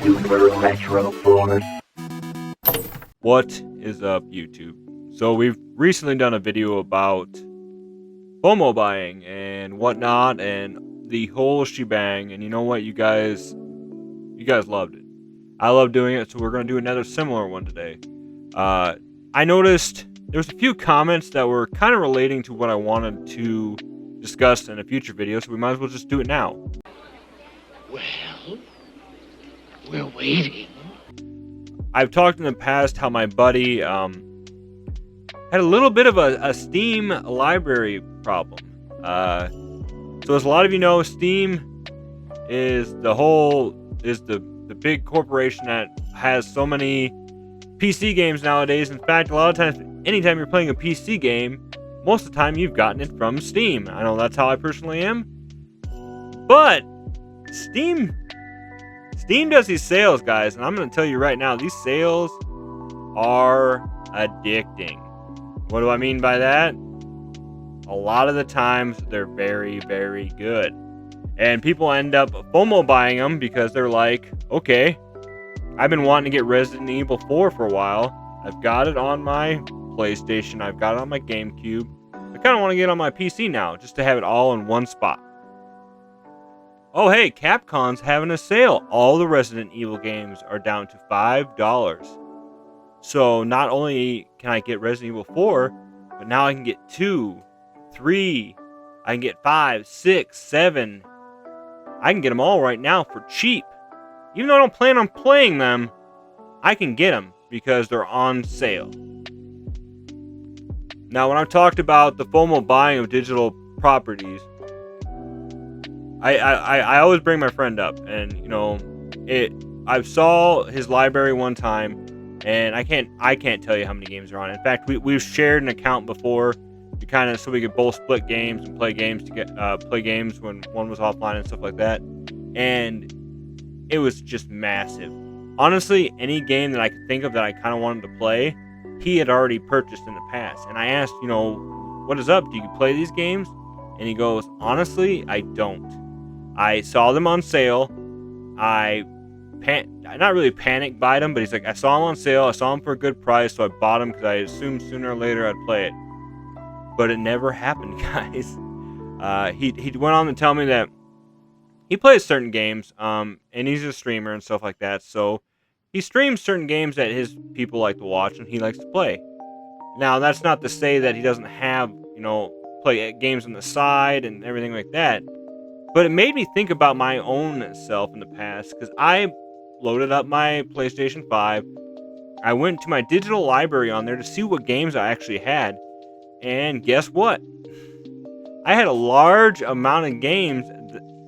Super Retro Force. What is up, YouTube? So we've recently done a video about FOMO buying and whatnot and the whole shebang, and you know what, you guys loved it. I love doing it, so we're going to do another similar one today. I noticed there was a few comments that were kind of relating to what I wanted to discuss in a future video, so we might as well just do it now. Well, we're waiting. I've talked in the past how my buddy had a little bit of a Steam library problem. So as a lot of you know, Steam is the big corporation that has so many PC games nowadays. In fact, a lot of times, anytime you're playing a PC game, most of the time you've gotten it from Steam. I know that's how I personally am. But Steam does these sales, guys, and I'm going to tell you right now, these sales are addicting. What do I mean by that? A lot of the times, they're very, very good. And people end up FOMO buying them because they're like, okay, I've been wanting to get Resident Evil 4 for a while. I've got it on my PlayStation. I've got it on my GameCube. I kind of want to get it on my PC now, just to have it all in one spot. Oh, hey, Capcom's having a sale. All the Resident Evil games are down to $5. So not only can I get Resident Evil 4, but now I can get 2, 3, I can get 5, 6, 7. I can get them all right now for cheap. Even though I don't plan on playing them, I can get them because they're on sale. Now, when I've talked about the FOMO buying of digital properties, I always bring my friend up, and you know, I saw his library one time, and I can't tell you how many games are on it. In fact, we've shared an account before, to so we could both split games and play games play games when one was offline and stuff like that, and it was just massive. Honestly, any game that I could think of that I kind of wanted to play, he had already purchased in the past, and I asked, you know, what is up? Do you play these games? And he goes, honestly, I don't. I saw them on sale. I not really panic buy them, but he's like, I saw them on sale. I saw them for a good price, so I bought them because I assumed sooner or later I'd play it. But it never happened, guys. He went on to tell me that he plays certain games, and he's a streamer and stuff like that. So he streams certain games that his people like to watch and he likes to play. Now, that's not to say that he doesn't have, you know, play games on the side and everything like that. But it made me think about my own self in the past, because I loaded up my PlayStation 5. I went to my digital library on there to see what games I actually had. And guess what? I had a large amount of games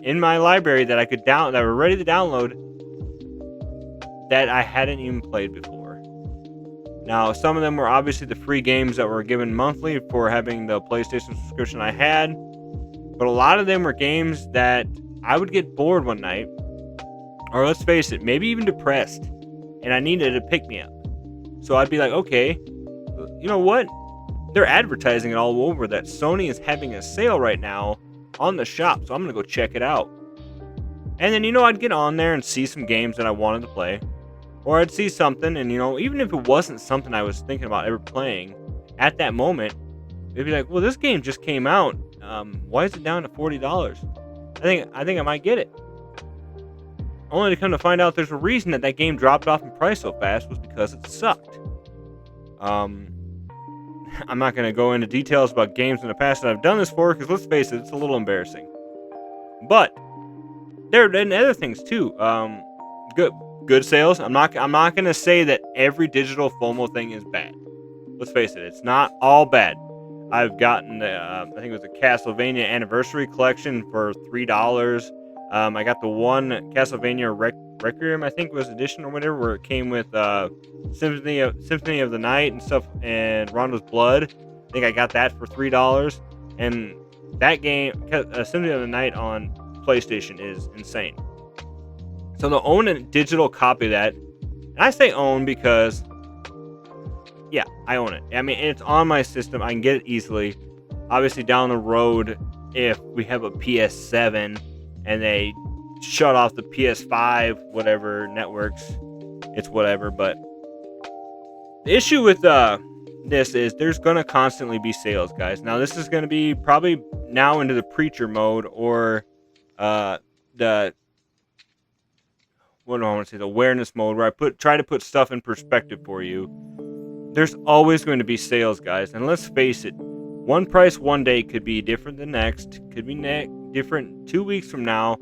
in my library that I could that were ready to download that I hadn't even played before. Now, some of them were obviously the free games that were given monthly for having the PlayStation subscription I had. But a lot of them were games that I would get bored one night, or let's face it, maybe even depressed, and I needed a pick-me-up. So I'd be like, okay, you know what? They're advertising it all over that Sony is having a sale right now on the shop, so I'm going to go check it out. And then, you know, I'd get on there and see some games that I wanted to play, or I'd see something, and, you know, even if it wasn't something I was thinking about ever playing, at that moment, it'd be like, well, this game just came out. Why is it down to $40? I think I might get it. Only to come to find out there's a reason that game dropped off in price so fast was because it sucked. I'm not going to go into details about games in the past that I've done this for, because let's face it, it's a little embarrassing. But there are other things too. Good sales. I'm not going to say that every digital FOMO thing is bad. Let's face it, it's not all bad. I've gotten I think it was a Castlevania Anniversary Collection for $3. I got the one Castlevania Requiem, I think was edition or whatever, where it came with Symphony of the Night and stuff, and Rondo's Blood. I think I got that for $3. And that game, Symphony of the Night on PlayStation, is insane. So to own a digital copy of that, and I say own because, yeah, I own it. I mean, it's on my system. I can get it easily. Obviously, down the road, if we have a PS7 and they shut off the PS5, whatever networks. It's whatever, but the issue with this is there's gonna constantly be sales, guys. Now this is gonna be probably now into the preacher mode or the what do I want to say, the awareness mode, where I try to put stuff in perspective for you. There's always going to be sales, guys, and let's face it, one price one day could be different than next, could be different 2 weeks from now,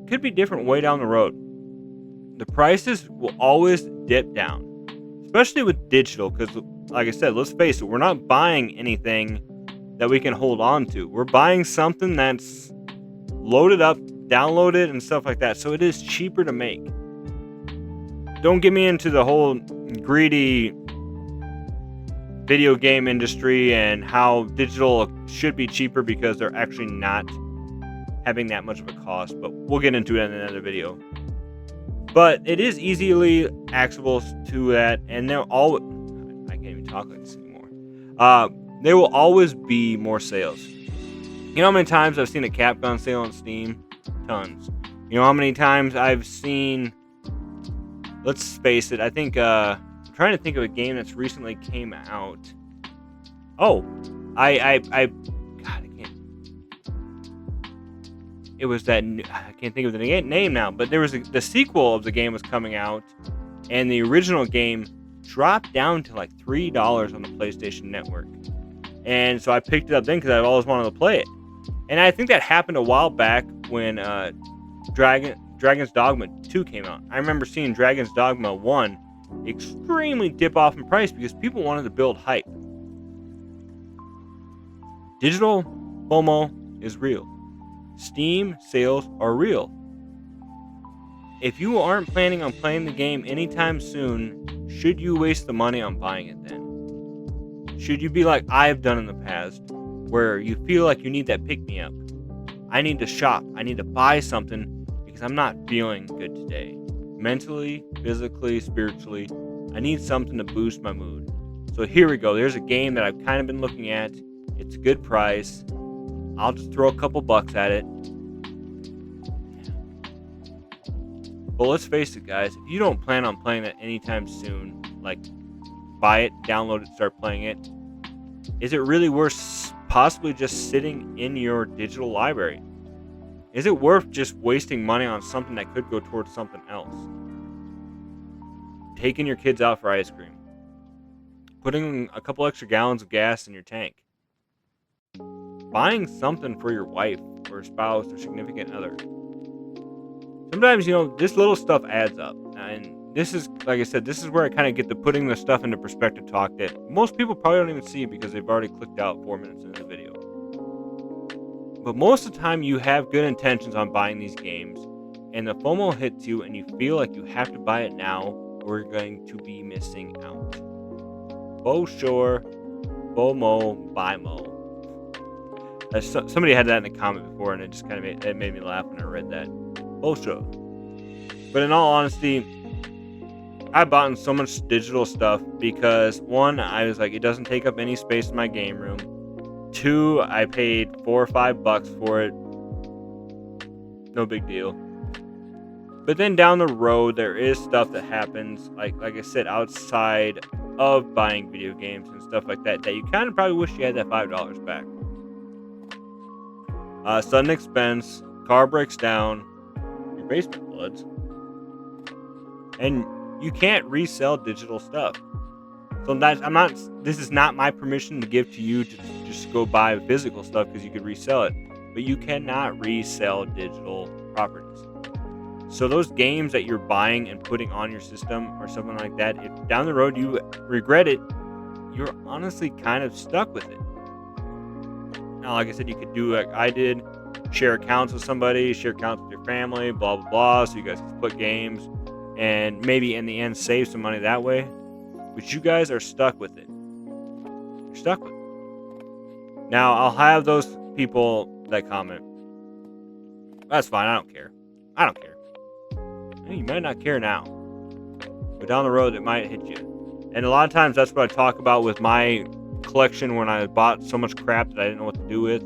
could be different way down the road. The prices will always dip down, especially with digital, because like I said, let's face it, we're not buying anything that we can hold on to. We're buying something that's loaded up, downloaded, and stuff like that, so it is cheaper to make. Don't get me into the whole greedy video game industry and how digital should be cheaper, because they're actually not having that much of a cost, but we'll get into it in another video. But it is easily accessible to that, and they're all I can't even talk like this anymore. There will always be more sales. You know how many times I've seen a Capcom sale on Steam? Tons. You know how many times I've seen, let's face it, I think I'm trying to think of a game that's recently came out. Oh, I can't. It was that I can't think of the name now, but there was the sequel of the game was coming out, and the original game dropped down to like $3 on the PlayStation Network, and so I picked it up then because I've always wanted to play it. And I think that happened a while back when Dragon's Dogma 2 came out. I remember seeing Dragon's Dogma 1 extremely dip off in price because people wanted to build hype. Digital FOMO is real. Steam sales are real. If you aren't planning on playing the game anytime soon, should you waste the money on buying it then? Should you be like I've done in the past, where you feel like you need that pick-me-up? I need to shop. I need to buy something because I'm not feeling good today. Mentally, physically, spiritually. I need something to boost my mood. So here we go. There's a game that I've kind of been looking at. It's a good price. I'll just throw a couple bucks at it. But let's face it, guys. If you don't plan on playing that anytime soon, like buy it, download it, start playing it, is it really worth possibly just sitting in your digital library? Is it worth just wasting money on something that could go towards something else? Taking your kids out for ice cream. Putting a couple extra gallons of gas in your tank. Buying something for your wife or spouse or significant other. Sometimes, this little stuff adds up. And this is, like I said, this is where I kind of get the putting the stuff into perspective talk that most people probably don't even see because they've already clicked out 4 minutes into the video. But most of the time you have good intentions on buying these games, and the FOMO hits you and you feel like you have to buy it now or you're going to be missing out. Sure, FOMO, BIMO. Somebody had that in a comment before, and it just kind of made me laugh when I read that. Sure. But in all honesty, I bought so much digital stuff because, one, I was like, it doesn't take up any space in my game room. 2, I paid $4 or $5 for it. No big deal. But then down the road, there is stuff that happens, like I said, outside of buying video games and stuff like that you kind of probably wish you had that $5 back. Sudden expense, car breaks down, your basement floods, and you can't resell digital stuff. So this is not my permission to give to you to just go buy physical stuff because you could resell it. But you cannot resell digital properties. So those games that you're buying and putting on your system or something like that, if down the road you regret it, you're honestly kind of stuck with it. Now, like I said, you could do like I did, share accounts with somebody, share accounts with your family, blah, blah, blah, so you guys can split games and maybe in the end save some money that way. But you guys are stuck with it. You're stuck with it. Now, I'll have those people that comment, that's fine, I don't care. I don't care. You might not care now, but down the road it might hit you. And a lot of times that's what I talk about with my collection when I bought so much crap that I didn't know what to do with.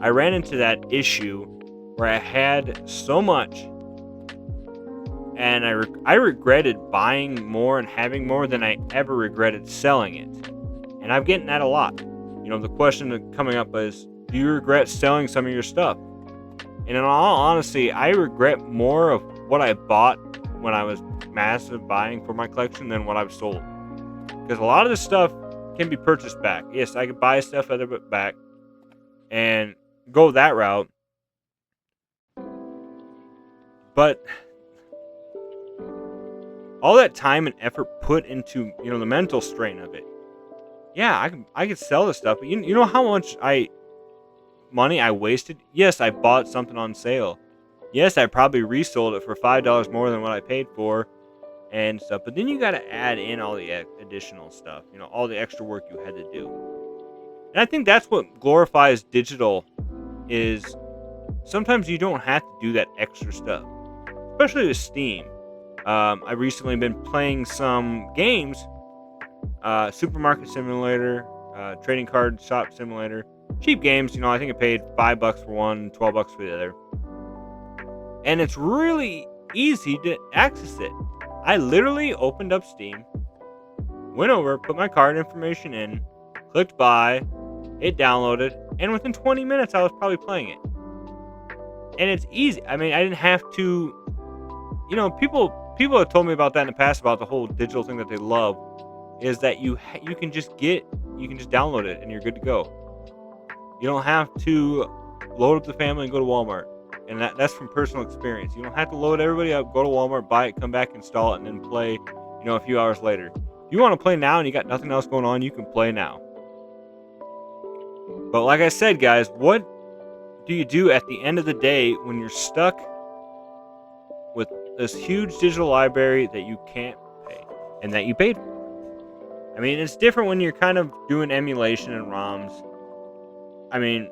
I ran into that issue where I had so much And I regretted buying more and having more than I ever regretted selling it. And I'm getting that a lot. The question coming up is, do you regret selling some of your stuff? And in all honesty, I regret more of what I bought when I was massive buying for my collection than what I've sold. Because a lot of this stuff can be purchased back. Yes, I could buy stuff out of it back and go that route. But all that time and effort put into, the mental strain of it. Yeah, I could sell this stuff, but you know how much money I wasted? Yes, I bought something on sale. Yes, I probably resold it for $5 more than what I paid for and stuff. But then you got to add in all the additional stuff, all the extra work you had to do. And I think that's what glorifies digital is sometimes you don't have to do that extra stuff, especially with Steam. I've recently been playing some games, Supermarket Simulator, Trading Card Shop Simulator, cheap games. I think I paid $5 for one, $12 for the other. And it's really easy to access it. I literally opened up Steam, went over, put my card information in, clicked buy, it downloaded, and within 20 minutes I was probably playing it. And it's easy. I mean, I didn't have to, people have told me about that in the past about the whole digital thing that they love is that you can just download it and you're good to go. You don't have to load up the family and go to Walmart. And that's from personal experience. You don't have to load everybody up, go to Walmart, buy it, come back, install it, and then play, a few hours later. If you want to play now and you got nothing else going on, you can play now. But like I said, guys, what do you do at the end of the day when you're stuck with this huge digital library that you can't pay and that you paid for? I mean, it's different when you're kind of doing emulation and ROMs. I mean,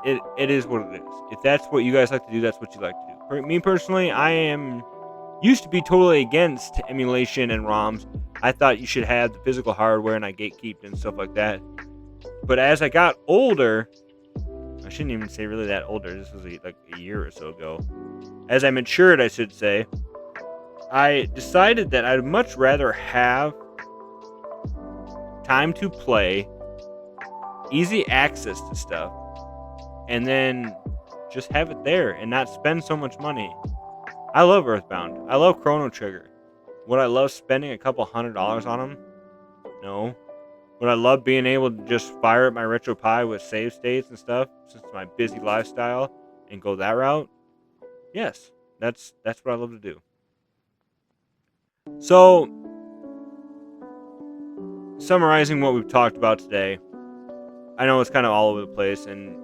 it is what it is. If that's what you guys like to do, that's what you like to do. For me personally, used to be totally against emulation and ROMs. I thought you should have the physical hardware, and I gatekeeped and stuff like that. But as I got older, I shouldn't even say really that older. This was like a year or so ago. As I matured, I should say, I decided that I'd much rather have time to play, easy access to stuff, and then just have it there and not spend so much money. I love Earthbound. I love Chrono Trigger. Would I love spending a couple $100 on them? No. Would I love being able to just fire up my RetroPie with save states and stuff since my busy lifestyle and go that route? Yes. That's what I love to do. So, summarizing what we've talked about today, I know it's kind of all over the place, and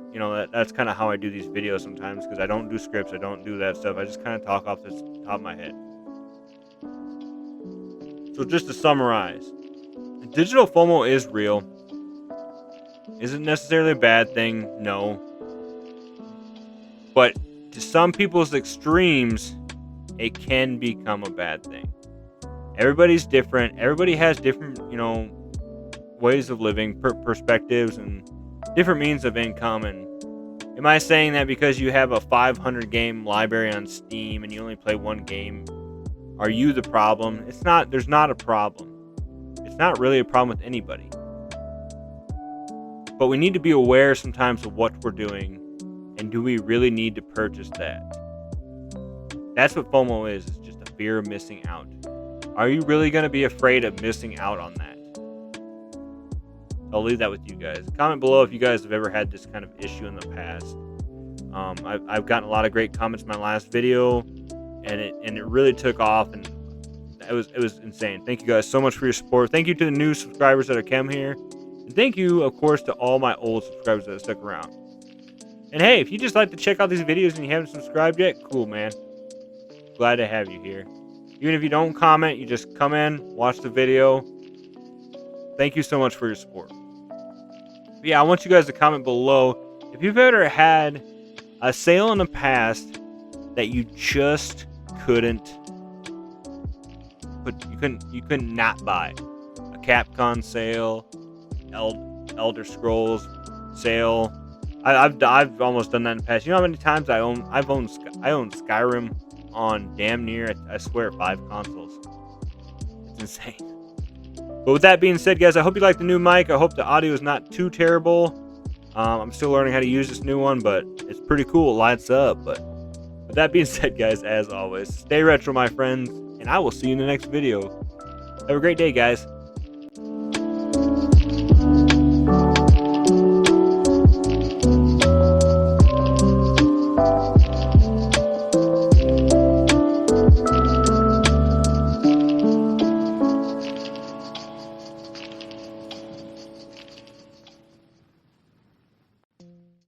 that's kind of how I do these videos sometimes, because I don't do scripts, I don't do that stuff. I just kind of talk off the top of my head. So just to summarize, digital FOMO is real. Is it necessarily a bad thing? No. But to some people's extremes, it can become a bad thing. Everybody's different. Everybody has different, ways of living, perspectives, and different means of income. And am I saying that because you have a 500 game library on Steam and you only play one game, are you the problem? It's not. There's not a problem. It's not really a problem with anybody. But we need to be aware sometimes of what we're doing, and do we really need to purchase that? That's what FOMO is. It's just a fear of missing out. Are you really going to be afraid of missing out on that? I'll leave that with you guys. Comment below if you guys have ever had this kind of issue in the past. I've gotten a lot of great comments in my last video, and it really took off, and it was insane. Thank you guys so much for your support. Thank you to the new subscribers that have come here, and thank you, of course, to all my old subscribers that have stuck around. And hey, if you just like to check out these videos and you haven't subscribed yet, cool, man. Glad to have you here. Even if you don't comment, you just come in, watch the video. Thank you so much for your support. But yeah, I want you guys to comment below if you've ever had a sale in the past that you just couldn't not buy. A Capcom sale, Elder Scrolls sale. I've almost done that in the past. You know how many times I've owned Skyrim on damn near, I swear, 5 consoles. It's insane. But with that being said, guys, I hope you like the new mic. I hope the audio is not too terrible. I'm still learning how to use this new one, but it's pretty cool. It lights up. But with that being said, guys, as always, stay retro, my friends, and I will see you in the next video. Have a great day, guys.